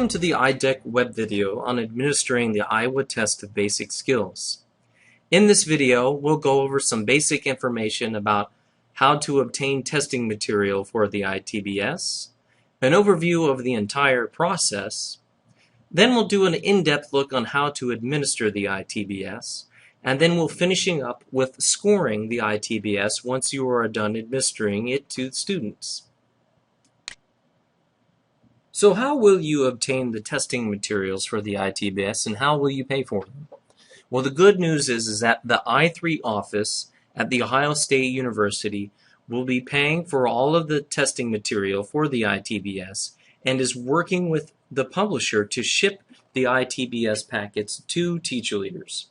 Welcome to the iDeck web video on administering the Iowa Test of Basic Skills. In this video, we'll go over some basic information about how to obtain testing material for the ITBS, an overview of the entire process, then we'll do an in-depth look on how to administer the ITBS, and then we'll finishing up with scoring the ITBS once you are done administering it to students. So how will you obtain the testing materials for the ITBS and how will you pay for them? Well, the good news is that the I3 office at The Ohio State University will be paying for all of the testing material for the ITBS and is working with the publisher to ship the ITBS packets to teacher leaders.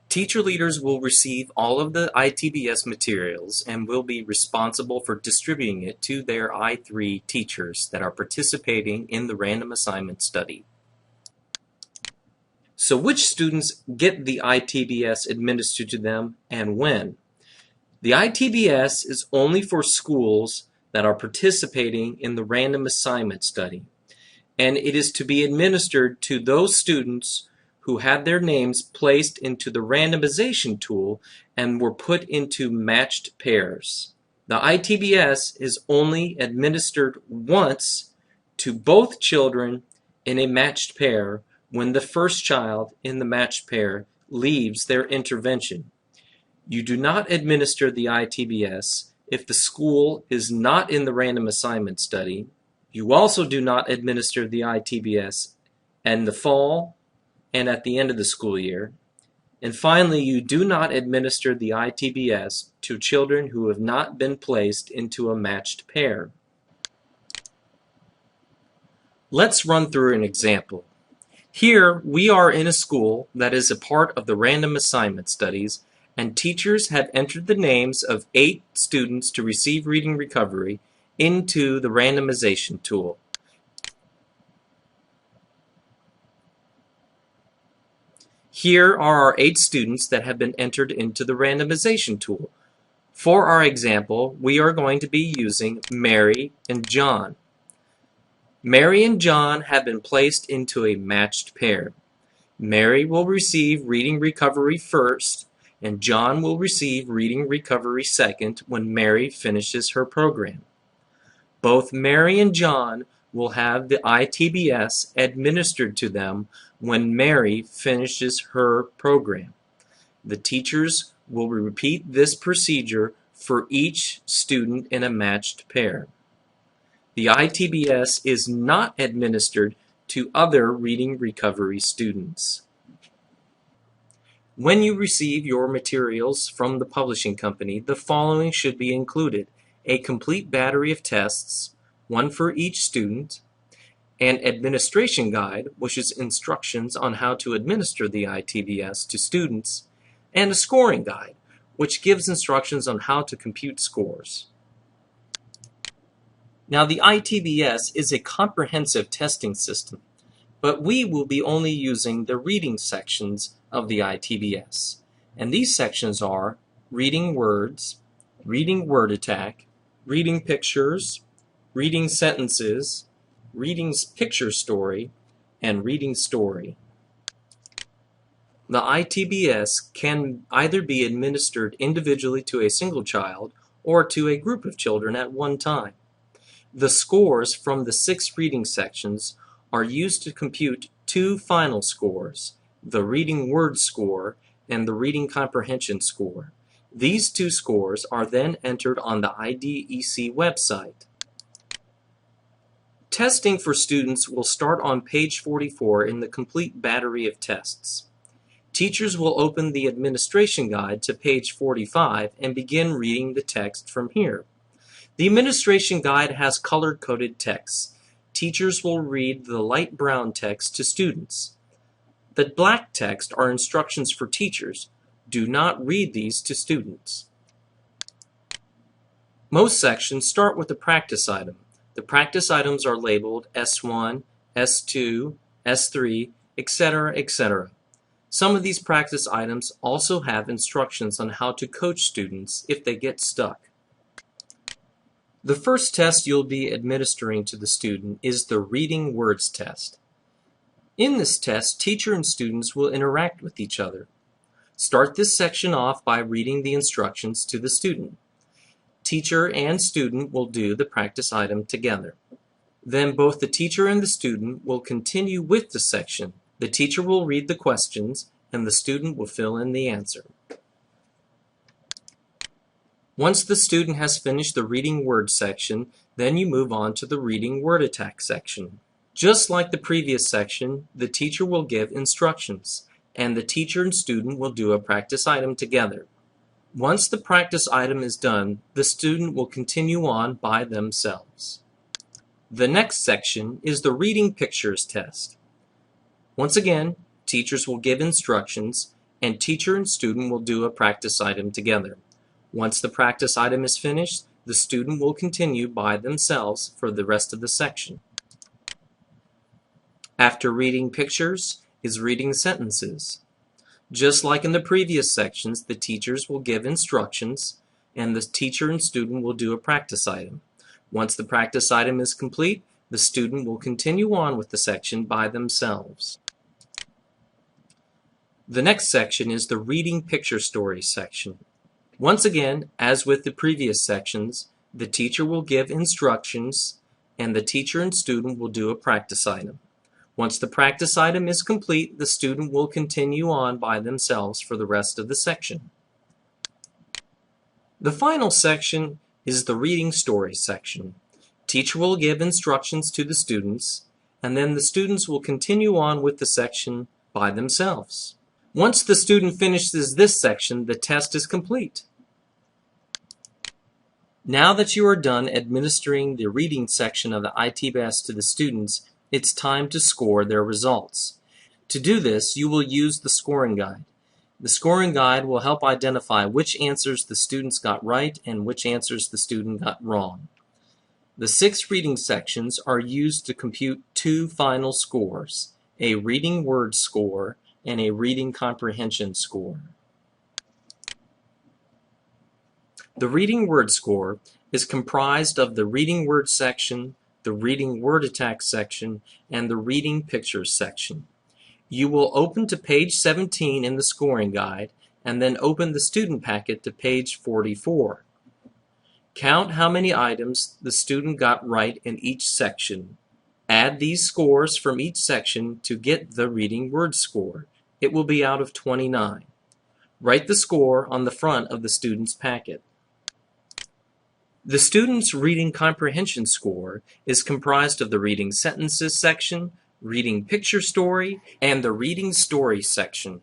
Teacher leaders will receive all of the ITBS materials and will be responsible for distributing it to their I3 teachers that are participating in the random assignment study. So which students get the ITBS administered to them and when? The ITBS is only for schools that are participating in the random assignment study, and it is to be administered to those students who had their names placed into the randomization tool and were put into matched pairs. The ITBS is only administered once to both children in a matched pair when the first child in the matched pair leaves their intervention. You do not administer the ITBS if the school is not in the random assignment study. You also do not administer the ITBS in the fall and at the end of the school year. And finally, you do not administer the ITBS to children who have not been placed into a matched pair. Let's run through an example. Here, we are in a school that is a part of the random assignment studies, and teachers have entered the names of 8 students to receive reading recovery into the randomization tool. Here are our 8 students that have been entered into the randomization tool. For our example, we are going to be using Mary and John. Mary and John have been placed into a matched pair. Mary will receive reading recovery first, and John will receive reading recovery second when Mary finishes her program. Both Mary and John will have the ITBS administered to them when Mary finishes her program. The teachers will repeat this procedure for each student in a matched pair. The ITBS is not administered to other reading recovery students. When you receive your materials from the publishing company, the following should be included: a complete battery of tests, one for each student, an administration guide, which is instructions on how to administer the ITBS to students, and a scoring guide, which gives instructions on how to compute scores. Now, the ITBS is a comprehensive testing system, but we will be only using the reading sections of the ITBS. And these sections are reading words, reading word attack, reading pictures, reading sentences, reading picture story, and reading story. The ITBS can either be administered individually to a single child or to a group of children at one time. The scores from the 6 reading sections are used to compute 2 final scores, the reading word score and the reading comprehension score. These 2 scores are then entered on the IDEC website. Testing for students will start on page 44 in the complete battery of tests. Teachers will open the administration guide to page 45 and begin reading the text from here. The administration guide has color-coded text. Teachers will read the light brown text to students. The black text are instructions for teachers. Do not read these to students. Most sections start with a practice item. The practice items are labeled S1, S2, S3, etc., etc. Some of these practice items also have instructions on how to coach students if they get stuck. The first test you'll be administering to the student is the reading words test. In this test, teacher and students will interact with each other. Start this section off by reading the instructions to the student. Teacher and student will do the practice item together. Then both the teacher and the student will continue with the section. The teacher will read the questions and the student will fill in the answer. Once the student has finished the reading word section, then you move on to the reading word attack section. Just like the previous section, the teacher will give instructions, and the teacher and student will do a practice item together. Once the practice item is done, the student will continue on by themselves. The next section is the reading pictures test. Once again, teachers will give instructions, and teacher and student will do a practice item together. Once the practice item is finished, the student will continue by themselves for the rest of the section. After reading pictures is reading sentences. Just like in the previous sections, the teachers will give instructions and the teacher and student will do a practice item. Once the practice item is complete, the student will continue on with the section by themselves. The next section is the reading picture story section. Once again, as with the previous sections, the teacher will give instructions and the teacher and student will do a practice item. Once the practice item is complete, the student will continue on by themselves for the rest of the section. The final section is the reading story section. Teacher will give instructions to the students, and then the students will continue on with the section by themselves. Once the student finishes this section, the test is complete. Now that you are done administering the reading section of the Itbs to the students, it's time to score their results. To do this, you will use the scoring guide. The scoring guide will help identify which answers the students got right and which answers the student got wrong. The 6 reading sections are used to compute 2 final scores, a reading word score and a reading comprehension score. The reading word score is comprised of the reading word section, the reading word attack section, and the reading pictures section. You will open to page 17 in the scoring guide and then open the student packet to page 44. Count how many items the student got right in each section. Add these scores from each section to get the reading word score. It will be out of 29. Write the score on the front of the student's packet. The student's reading comprehension score is comprised of the reading sentences section, reading picture story, and the reading story section.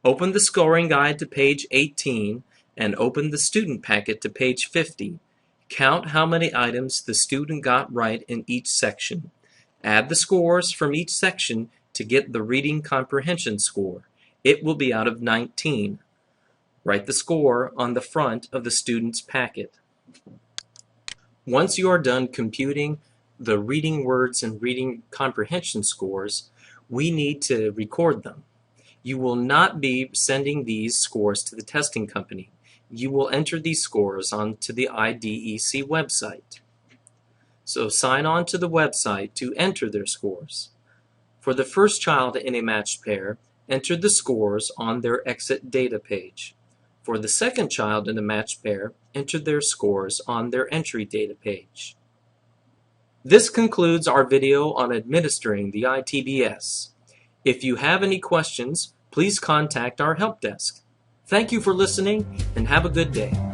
Open the scoring guide to page 18 and open the student packet to page 50. Count how many items the student got right in each section. Add the scores from each section to get the reading comprehension score. It will be out of 19. Write the score on the front of the student's packet. Once you are done computing the reading words and reading comprehension scores, we need to record them. You will not be sending these scores to the testing company. You will enter these scores onto the IDEC website. So sign on to the website to enter their scores. For the first child in a matched pair, enter the scores on their exit data page. For the second child in a matched pair, enter their scores on their entry data page. This concludes our video on administering the Itbs. If you have any questions, please contact our help desk. Thank you for listening and have a good day.